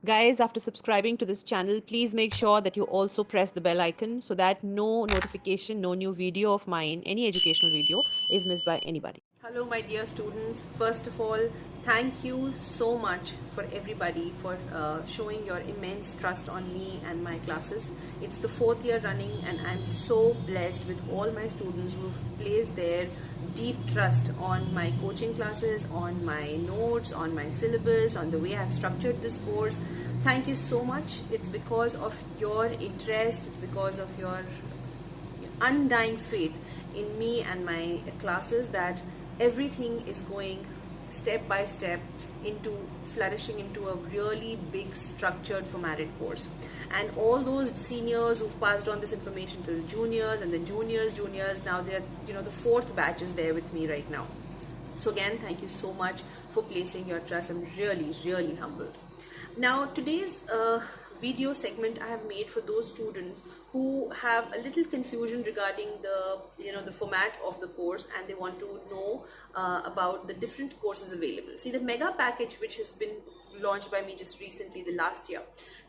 Guys, after subscribing to this channel, please make sure that you also press the bell icon so that no notification, no new video of mine, any educational video, is missed by anybody. Hello, my dear students. First of all, thank you so much for everybody for showing your immense trust on me and my classes. It's the 4th year running, and I'm so blessed with all my students who've placed their deep trust on my coaching classes, on my notes, on my syllabus, on the way I've structured this course. Thank you so much. It's because of your interest, it's because of your undying faith in me and my classes that everything is going step by step into flourishing into a really big structured formatted course. And all those seniors who've passed on this information to the juniors, and the juniors, now they're, the 4th batch is there with me right now. So again, thank you so much for placing your trust. I'm really humbled. Now today's video segment I have made for those students who have a little confusion regarding the format of the course, and they want to know about the different courses available. See, the mega package, which has been launched by me just recently, the last year,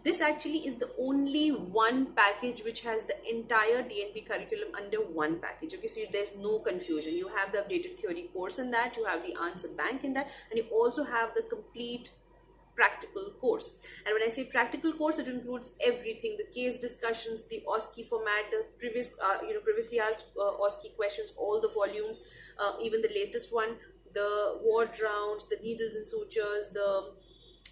this actually is the only one package which has the entire DNP curriculum under one package. Okay, so there's no confusion. You have the updated theory course in that, you have the answer bank in that, and you also have the complete practical course. And when I say practical course, it includes everything: the case discussions, the OSCE format, the previously asked OSCE questions, all the volumes, even the latest one, the ward rounds, the needles and sutures, the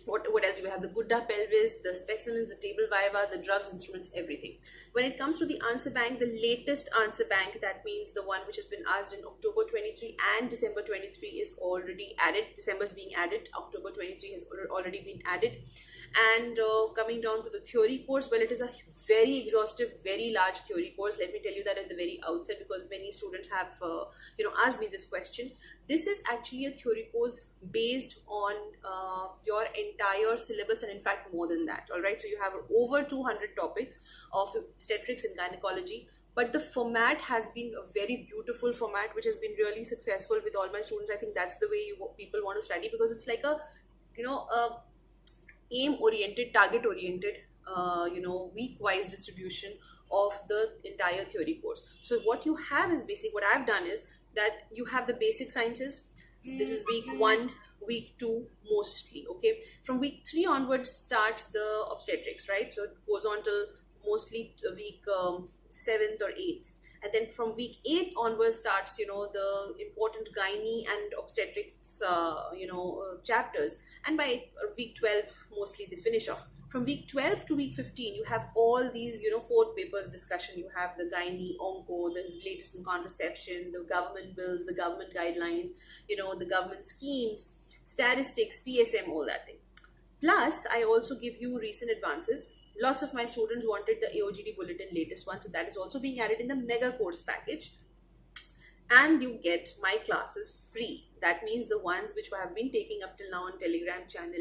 what else? We have the Gudda pelvis, the specimens, the table viva, the drugs, instruments, everything. When it comes to the answer bank, the latest answer bank, that means the one which has been asked in October 23 and December 23, is already added. December's being added, October 23 has already been added. And coming down to the theory course, well, it is a very exhaustive, very large theory course. Let me tell you that at the very outset, because many students have asked me this question. This is actually a theory course based on your entire syllabus, and in fact more than that. All right, so you have over 200 topics of obstetrics and gynecology, but the format has been a very beautiful format which has been really successful with all my students. I think that's the way people want to study, because it's like a aim oriented, target oriented, week wise distribution of the entire theory course. So what you have is basically, what I've done is that you have the basic sciences. This is week 1, week 2 mostly. Okay, from week 3 onwards starts the obstetrics, right? So it goes on till mostly week 7th or 8th, and then from week 8 onwards starts the important gynae and obstetrics chapters, and by week 12 mostly they finish off. From week 12 to week 15 you have all these 4 papers discussion. You have the gynae, onco, the latest in contraception, the government bills, the government guidelines, the government schemes, statistics, PSM, all that thing. Plus, I also give you recent advances. Lots of my students wanted the AOGD bulletin, latest one, so that is also being added in the mega course package. And you get my classes free. That means the ones which I have been taking up till now on Telegram channel,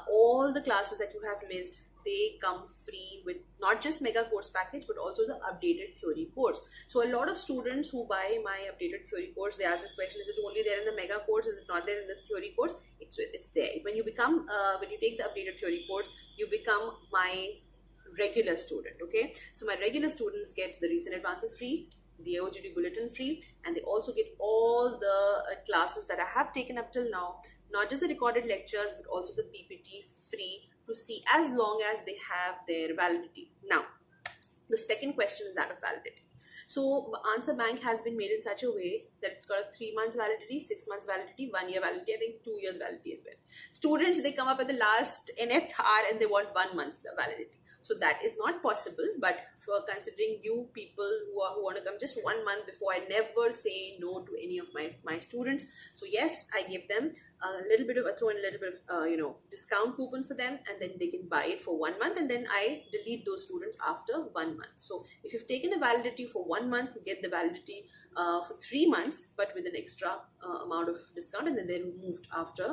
all the classes that you have missed, they come free with not just mega course package but also the updated theory course. So a lot of students who buy my updated theory course, they ask this question: is it only there in the mega course? Is it not there in the theory course? It's there. When you become when you take the updated theory course, you become my regular student. Okay, so my regular students get the recent advances free, the AOGD bulletin free, and they also get all the classes that I have taken up till now, not just the recorded lectures but also the PPT, free to see as long as they have their validity. Now, the second question is that of validity. So answer bank has been made in such a way that it's got a 3 months validity, 6 months validity, 1 year validity, I think 2 years validity as well. Students, they come up at the last nth hour and they want 1 month's validity. So that is not possible, but for considering you people who want to come just 1 month before, I never say no to any of my students. So yes, I give them a little bit of throw in a little bit of discount coupon for them, and then they can buy it for 1 month, and then I delete those students after 1 month. So if you've taken a validity for 1 month, you get the validity for 3 months, but with an extra amount of discount, and then they're moved after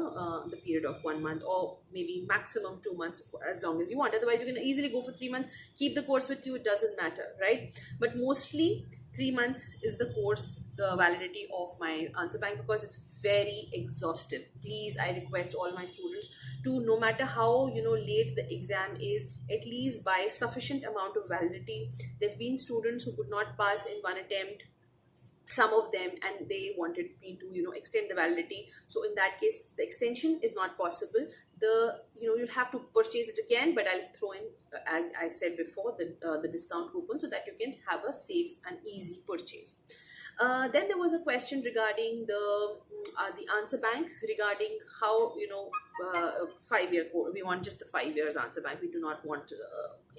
the period of 1 month, or maybe maximum 2 months, as long as you want. Otherwise, you can easily go for 3 months, keep the course with you, it doesn't matter, right? But mostly 3 months is the course, the validity of my answer bank, because it's very exhaustive. Please, I request all my students to, no matter how late the exam is, at least buy sufficient amount of validity. There have been students who could not pass in one attempt, some of them, and they wanted me to extend the validity. So in that case, the extension is not possible. You'll have to purchase it again, but I'll throw in, as I said before, the discount coupon, so that you can have a safe and easy purchase. Then there was a question regarding the answer bank, regarding how 5-year code. We want just the 5 years answer bank. We do not want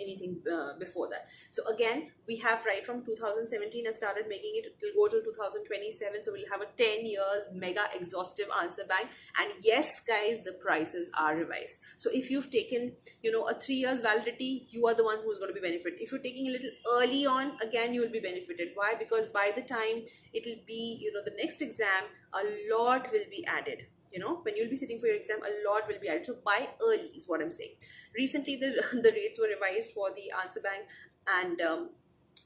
anything before that. So again, we have right from 2017 and started making it. It will go till 2027. So we'll have a 10 years mega exhaustive answer bank. And yes, guys, the prices are revised. So if you've taken a 3 years validity, you are the one who's going to be benefited. If you're taking a little early on, again, you will be benefited. Why? Because by the time it will be the next exam, a lot will be added. When you'll be sitting for your exam, a lot will be added. So buy early is what I'm saying. Recently, the rates were revised for the answer bank, and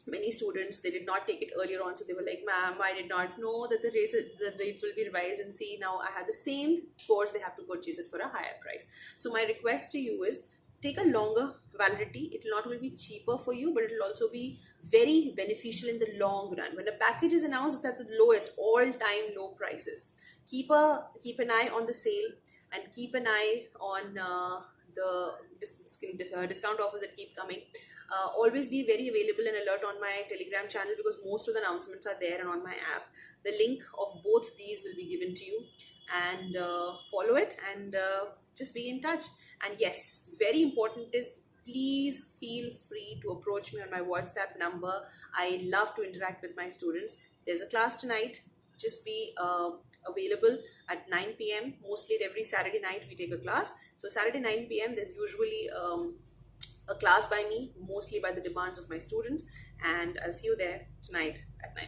many students, they did not take it earlier on. So they were like, ma'am, I did not know that the rates will be revised, and see, now I have the same course, they have to purchase it for a higher price. So my request to you is, take a longer validity. It will not only be cheaper for you, but it will also be very beneficial in the long run. When a package is announced, it's at the lowest, all-time low prices. Keep an eye on the sale, and keep an eye on the discount offers that keep coming. Always be very available and alert on my Telegram channel, because most of the announcements are there, and on my app. The link of both these will be given to you, and follow it, and just be in touch. And yes, very important is, please feel free to approach me on my WhatsApp number. I love to interact with my students. There's a class tonight. Just be available at 9 p.m. Mostly every Saturday night we take a class. So Saturday 9 p.m. there's usually a class by me, mostly by the demands of my students. And I'll see you there tonight at 9.